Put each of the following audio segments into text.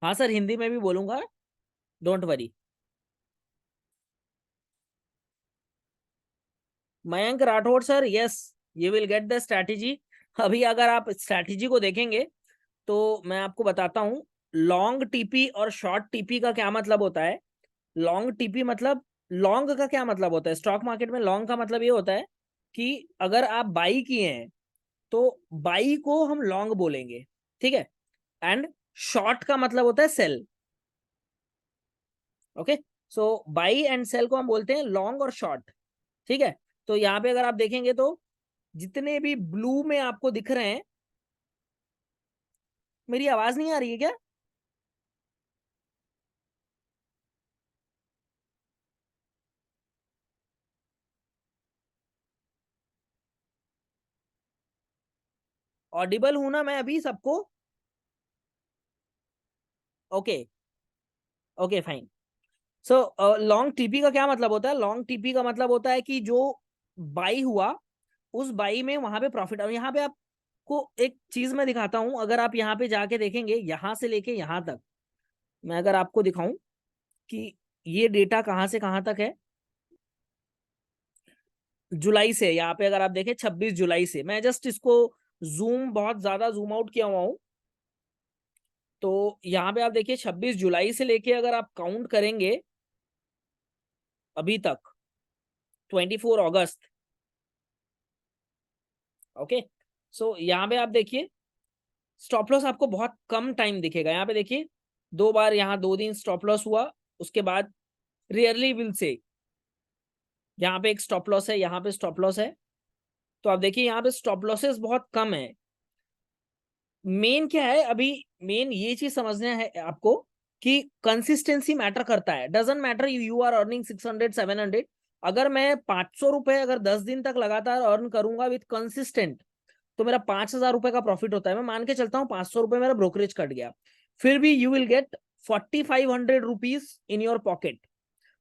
हाँ सर, हिंदी में भी बोलूंगा, don't worry. Mayank Rathore sir, yes, you will get the strategy. अभी अगर आप स्ट्रैटेजी को देखेंगे तो मैं आपको बताता हूँ, लॉन्ग टीपी और शॉर्ट टीपी का क्या मतलब होता है। लॉन्ग टीपी मतलब, लॉन्ग का क्या मतलब होता है स्टॉक मार्केट में, लॉन्ग का मतलब ये होता है कि अगर आप बाई किए हैं तो बाई को हम लॉन्ग बोलेंगे, ठीक है। एंड शॉर्ट का मतलब होता है sell. Okay, so buy and sell को हम बोलते हैं लॉन्ग और शॉर्ट, ठीक है। तो यहाँ पे अगर आप देखेंगे तो जितने भी ब्लू में आपको दिख रहे हैं, मेरी आवाज नहीं आ रही है क्या? ऑडिबल हूं ना मैं अभी सबको? Okay, okay fine. So long TP का क्या मतलब होता है? लॉन्ग टीपी का मतलब होता है कि जो बाई हुआ, उस बाई में वहां पे प्रॉफिट। और यहाँ पे आपको एक चीज मैं दिखाता हूं, अगर आप यहाँ पे जाके देखेंगे, यहां से लेके यहां तक मैं अगर आपको दिखाऊं कि ये डेटा कहाँ से कहाँ तक है, जुलाई से, यहाँ पे अगर आप देखें 26 जुलाई से, मैं जस्ट इसको जूम, बहुत ज्यादा जूम आउट किया हुआ हूँ। तो यहाँ पे आप देखिए 26 जुलाई से लेके अगर आप काउंट करेंगे अभी तक 24 अगस्त। ओके, सो यहाँ पे आप देखिए स्टॉप लॉस आपको बहुत कम टाइम दिखेगा। यहाँ पे देखिए दो बार, यहाँ 2 दिन स्टॉप लॉस हुआ, उसके बाद रियरली विल से यहाँ पे एक स्टॉप लॉस है, यहाँ पे स्टॉप लॉस है। तो आप देखिए यहाँ पे स्टॉप लॉसेस बहुत कम है। मेन क्या है अभी, मेन ये चीज समझना है आपको कि कंसिस्टेंसी मैटर करता है। Doesn't matter you are earning 600 700, अगर मैं 500 रुपए अगर 10 दिन तक लगातार अर्न करूंगा विथ कंसिस्टेंट, तो मेरा 5,000 रुपए का प्रॉफिट होता है। मैं मान के चलता हूँ 500 रुपए मेरा ब्रोकरेज कट गया, फिर भी you will get 4,500 rupees in your pocket.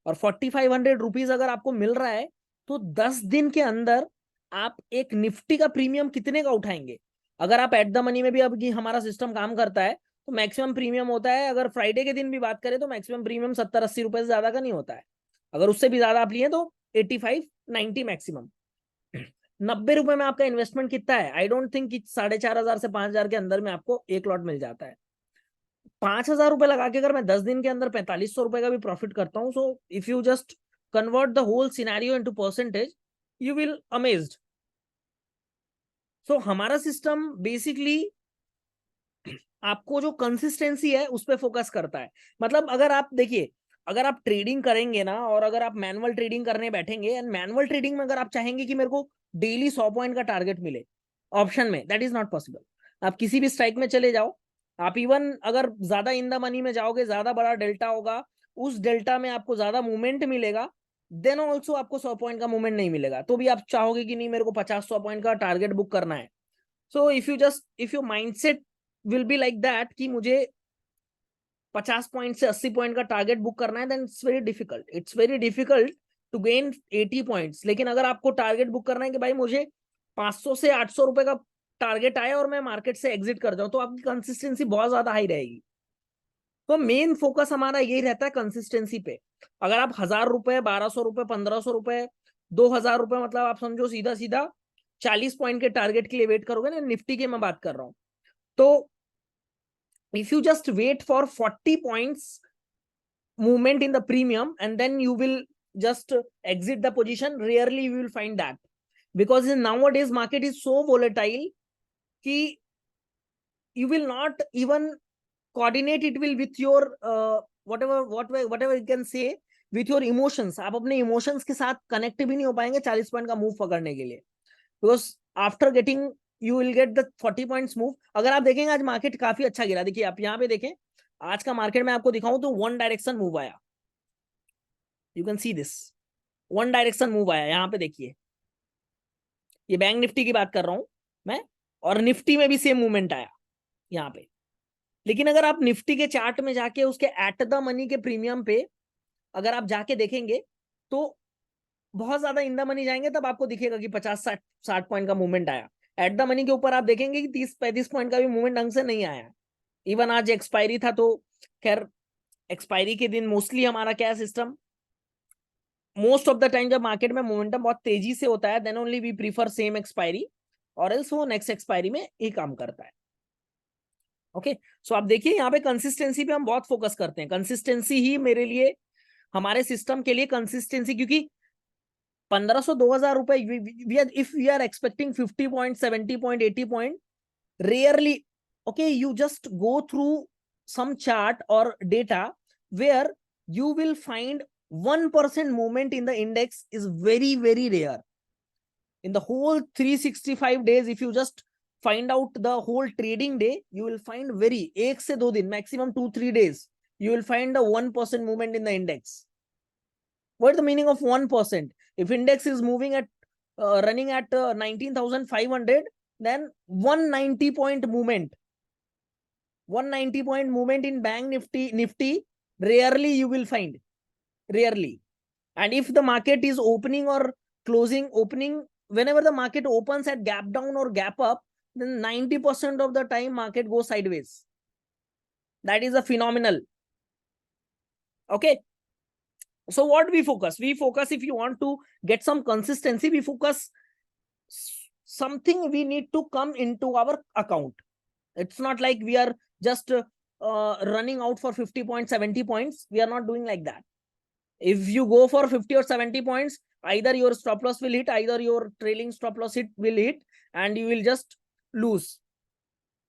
और 4,500 रुपीज अगर आपको मिल रहा है, तो 10 दिन के अंदर आप एक निफ्टी का प्रीमियम कितने का उठाएंगे? अगर आप एट द मनी में भी, अब कि हमारा सिस्टम काम करता है, तो मैक्सिमम प्रीमियम होता है, अगर फ्राइडे के दिन भी बात करें तो मैक्सिमम प्रीमियम 70-80 रुपए से ज्यादा का नहीं होता है। अगर उससे भी ज्यादा आप लिए तो 85-90 मैक्सिमम। 90 रुपए में आपका इन्वेस्टमेंट कितना है? आई डोंट थिंक कि 4,500 से 5,000 के अंदर में आपको एक लॉट मिल जाता है। 5,000 रुपए लगा के अगर मैं 10 दिन के अंदर 4,500 रुपए का भी प्रॉफिट करता हूँ, so if you just convert the whole scenario into percentage, you will amazed. So हमारा सिस्टम बेसिकली आपको जो कंसिस्टेंसी है उस पर फोकस करता है। मतलब अगर आप देखिए, अगर आप ट्रेडिंग करेंगे ना, और अगर आप मैनुअल ट्रेडिंग करने बैठेंगे, एंड मैनुअल ट्रेडिंग में अगर आप चाहेंगे कि मेरे को डेली 100 पॉइंट का टारगेट मिले ऑप्शन में, दैट इज नॉट पॉसिबल। आप किसी भी स्ट्राइक में चले जाओ, आप इवन अगर ज्यादा इन द मनी में जाओगे, ज्यादा बड़ा डेल्टा होगा, उस डेल्टा में आपको ज्यादा मूवमेंट मिलेगा, देन ऑल्सो आपको 100 पॉइंट का मूवमेंट नहीं मिलेगा, तो भी आप चाहोगे कि नहीं मेरे को 50-100 पॉइंट का टारगेट बुक करना है। सो if you mindset will be like that कि मुझे 50 पॉइंट से 80 पॉइंट का टारगेट बुक करना है, then it's very difficult to gain 80 points. लेकिन अगर आपको टारगेट बुक करना है कि भाई मुझे 500 से 800 रुपए का टारगेट आए और मैं मार्केट से एग्जिट कर जाऊं, तो आपकी कंसिस्टेंसी बहुत ज्यादा हाई रहेगी। तो मेन फोकस हमारा यही रहता है कंसिस्टेंसी पे। अगर आप 1,000 रुपए, 1,200 रुपए, 1,500 रुपए, 2,000 रुपए, मतलब आप समझो सीधा सीधा 40 पॉइंट के टारगेट के लिए वेट करोगे ना, निफ्टी की मैं बात कर रहा हूँ, तो if you just wait for 40 points movement in the premium and then you will just exit the position, rarely you will find that, because in nowadays market is so volatile कि you will not even coordinate it will with your whatever you can say, with your emotions। आप अपने emotions के साथ connect भी नहीं हो पाएंगे 40 point का मूव पकड़ने के लिए, because after getting you will get the 40 points move. अगर आप देखेंगे आज मार्केट काफी अच्छा गिरा, देखिए आप यहाँ पे देखें, आज का मार्केट में आपको दिखाऊं तो वन डायरेक्शन मूव आया, you can see this, one direction move आया यहाँ पे देखिए। ये बैंक निफ्टी की बात कर रहा हूं मैं, और निफ्टी में भी सेम मूवमेंट आया यहाँ पे। लेकिन अगर आप निफ्टी के चार्ट में जाके उसके एट द मनी के प्रीमियम पे अगर आप जाके देखेंगे, तो बहुत ज्यादा इन द मनी जाएंगे तब आपको दिखेगा कि 50-60 पॉइंट का मूवमेंट आया। एट द मनी के ऊपर आप देखेंगे कि 30-35 पॉइंट का भी मूवमेंट ढंग से नहीं आया। इवन आज एक्सपायरी था तो खैर एक्सपायरी के दिन मोस्टली हमारा क्या system, most of the time जब मार्केट में मोमेंटम बहुत तेजी से होता है then only we prefer same expiry, और एल्स वो नेक्स्ट एक्सपायरी में ही काम करता है। ओके सो आप देखिए यहाँ पे कंसिस्टेंसी पे हम बहुत फोकस करते हैं, कंसिस्टेंसी ही मेरे लिए, हमारे सिस्टम के लिए कंसिस्टेंसी, क्योंकि 1500 2000 रुपए, if we are expecting 50 point 70 point 80 point, rarely, okay, you just go through some chart or data where you will find 1% movement in the index is very very rare. In the whole 365 days, if you just find out the whole trading day, you will find very 1 से 2 दिन, maximum 2-3 days, you will find a 1% movement in the index. What is the meaning of 1%? If index is moving at running at 19,500, then 190 point movement, 190 point movement in bank nifty rarely you will find, rarely. And if the market is opening or opening, whenever the market opens at gap down or gap up, then 90% of the time market goes sideways. That is a phenomenal. Okay, so what we focus, if you want to get some consistency, we focus something we need to come into our account. It's not like we are just running out for 50 points 70 points. We are not doing like that. If you go for 50 or 70 points, either your stop loss will hit, either your trailing stop loss will hit, and you will just lose.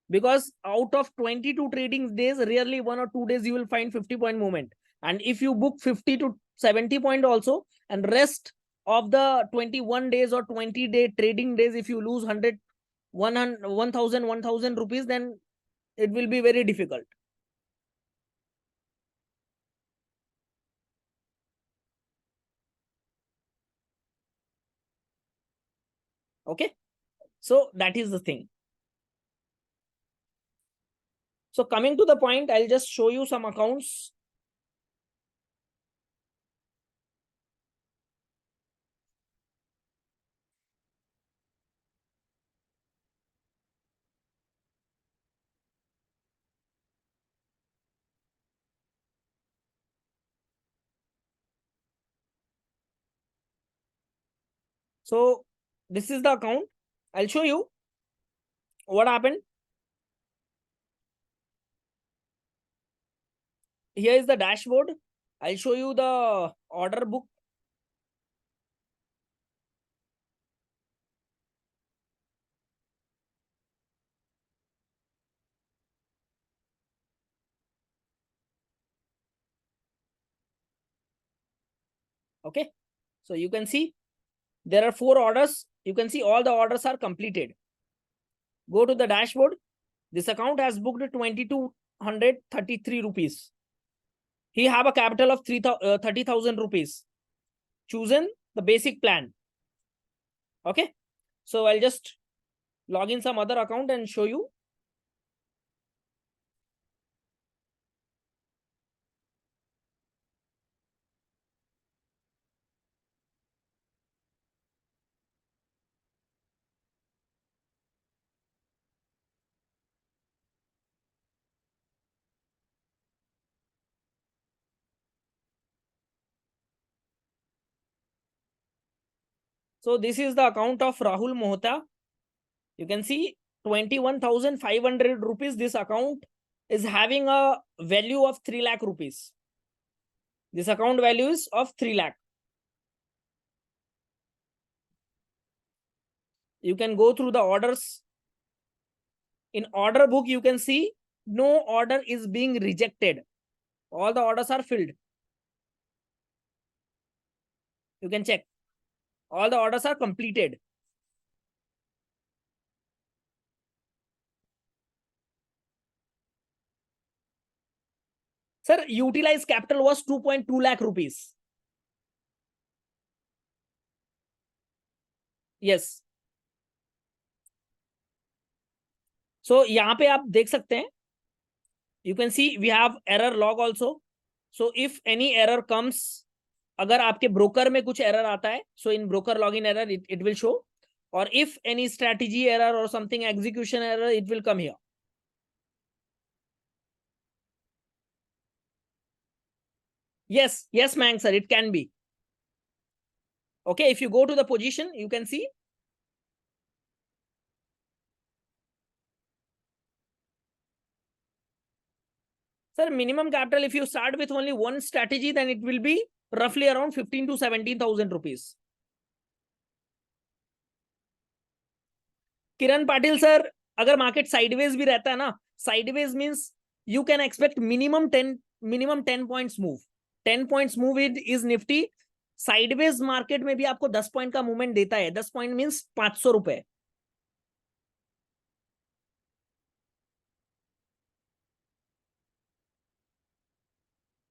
Because out of 22 trading days, rarely 1 or 2 days you will find 50 point movement. And if you book 50 to 70 point also, and rest of the 21 days or 20-day trading days, if you lose 100 1000 rupees, then it will be very difficult. Okay, so that is the thing. So coming to the point, I'll just show you some accounts. So this is the account. I'll show you what happened. Here is the dashboard. I'll show you the order book. Okay, so you can see there are 4 orders. You can see all the orders are completed. Go to the dashboard. This account has booked 2233 rupees. He have a capital of 30,000 rupees. Chosen the basic plan. Okay, so I'll just log in some other account and show you. So this is the account of Rahul Mohta. You can see 21,500 rupees. This account is having a value of 3 lakh rupees. This account value is of 3 lakh. You can go through the orders. In order book, you can see no order is being rejected. All the orders are filled. You can check. All the orders are completed. Sir, utilized capital was 2.2 lakh rupees. Yes. So यहाँ पे आप देख सकते हैं. You can see we have error log also. So if any error comes, अगर आपके broker में कुछ एरर आता है, so in broker login error it will show, or if any strategy error or something execution error, it will come here. Yes, Mang sir, it can be. Okay, if you go to the position, you can see. Sir, minimum capital, if you start with only one strategy, then it will be roughly around 15 to 17,000 rupees. Kiran Patil sir, अगर market sideways भी रहता है ना, sideways means you can expect minimum 10 points move. 10 points move is Nifty. Sideways market में भी आपको 10 point का movement देता है. 10 पॉइंट मींस 500 रुपए.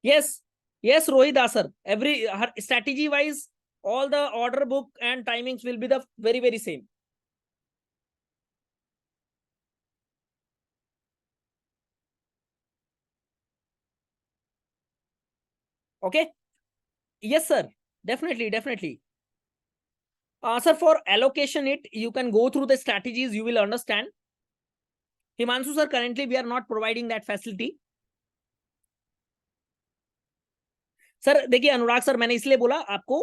Yes, Rohit sir, every strategy wise, all the order book and timings will be the very same. Okay. Yes sir, definitely. Sir, for allocation it, you can go through the strategies, you will understand. Himanshu sir, currently we are not providing that facility. Sir देखिए अनुराग sir, मैंने इसलिए बोला आपको,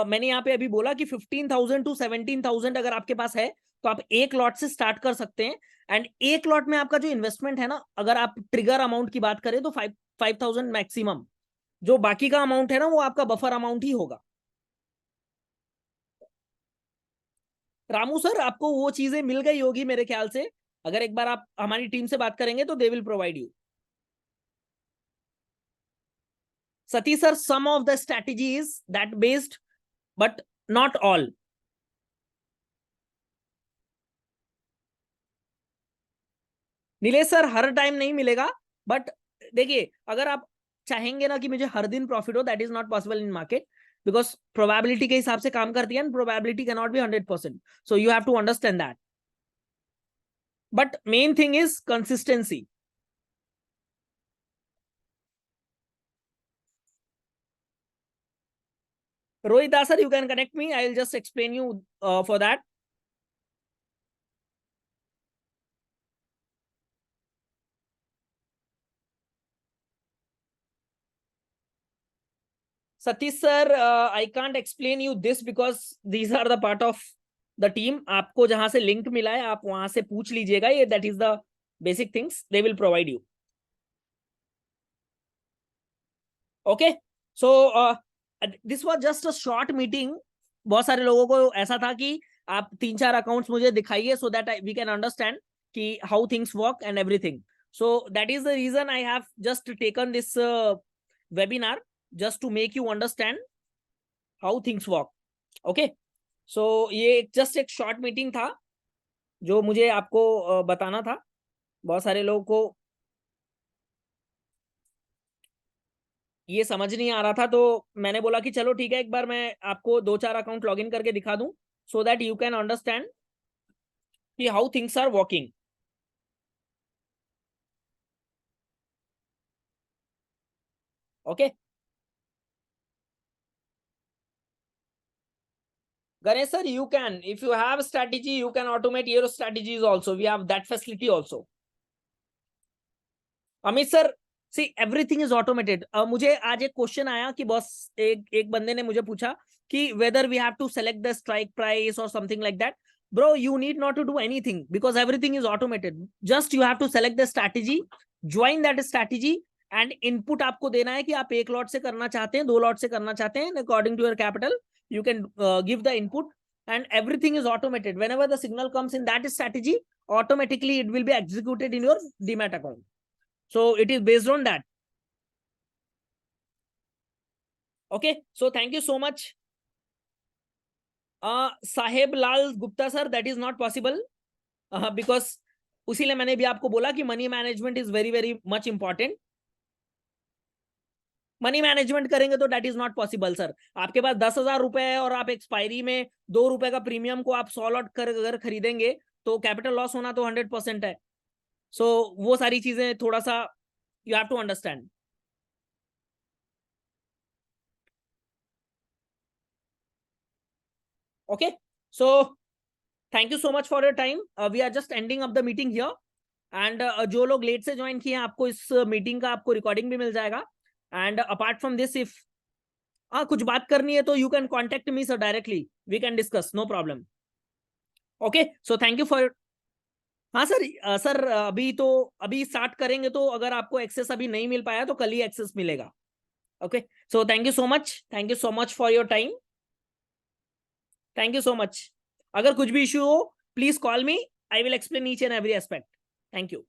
मैंने यहाँ पे अभी बोला कि 15,000 to 17,000 अगर आपके पास है तो आप एक लॉट से स्टार्ट कर सकते हैं. एंड एक लॉट में आपका जो इन्वेस्टमेंट है ना, अगर आप ट्रिगर अमाउंट की बात करें तो 5,000 मैक्सिमम. जो बाकी का अमाउंट है ना, वो आपका बफर अमाउंट ही होगा. रामू सर, आपको वो चीजें मिल गई होगी मेरे ख्याल से. अगर एक बार आप हमारी टीम से बात करेंगे तो they will provide you. Satish sir, some of the strategies that based, but not all. Nilesh sir, her time नहीं मिलेगा, बट देखिए अगर आप चाहेंगे ना कि मुझे हर दिन प्रॉफिट हो, that is not possible in market, because probability के हिसाब से काम करती है, एंड probability can not be 100%. So you have to understand that. But main thing is consistency. Rohit Das sir, you can connect me. I will just explain you for that. Satish sir, I can't explain you this because these are the part of the team. आपको जहां से link मिला है आप वहां से पूछ लीजिएगा. ये that is the basic things they will provide you. Okay, so this was just a short meeting. बहुत सारे लोगों को ऐसा था कि आप 3-4 अकाउंट्स मुझे दिखाइए so that we can understand कि how things work and everything. So that is the reason I have just taken this webinar, just to make you understand how things work. Okay, so ये just एक short meeting था जो मुझे आपको बताना था. बहुत सारे लोगों को ये समझ नहीं आ रहा था, तो मैंने बोला कि चलो ठीक है, एक बार मैं आपको 2-4 अकाउंट लॉगिन करके दिखा दूं, so that you can understand कि how things are working. Okay Ganesh sir, you can, if you have strategy, you can automate your strategies also. We have that facility also. Amit sir, see everything is automated. मुझे आज एक question आया कि boss, एक बंदे ने मुझे पूछा कि whether we have to select the strike price or something like that. Bro, you need not to do anything because everything is automated. Just you have to select the strategy, join that strategy, and input आपको देना है कि आप एक lot से करना चाहते हैं, 2 लॉट से करना चाहते हैं. According to your capital, you can give the input, and everything is automated. Whenever the signal comes in that strategy, automatically it will be executed in your Demat account. So it is based on that. Okay, so thank you so much. Saheb Lal Gupta sir, that is not possible because उसीलिए मैंने भी आपको बोला कि money management is very much important. Money management करेंगे तो that is not possible sir. आपके पास 10,000 रुपए है और आप एक्सपायरी में 2 रुपए का प्रीमियम को आप 100 लॉट कर अगर खरीदेंगे तो कैपिटल लॉस होना तो 100% है. सो वो सारी चीजें थोड़ा सा you have to understand. Okay, so thank you so much for your time. We are just ending up the meeting here, and जो लोग लेट से ज्वाइन किए हैं आपको इस मीटिंग का आपको रिकॉर्डिंग भी मिल जाएगा. And apart from this if कुछ बात करनी है तो you can contact me sir directly, we can discuss, no problem. Okay, so thank you for. हाँ सर, सर अभी स्टार्ट करेंगे तो अगर आपको एक्सेस अभी नहीं मिल पाया तो कल ही एक्सेस मिलेगा। Okay, so thank you so much, thank you so much for your time, thank you so much. अगर कुछ भी इश्यू हो please call me, I will explain each and every aspect. Thank you.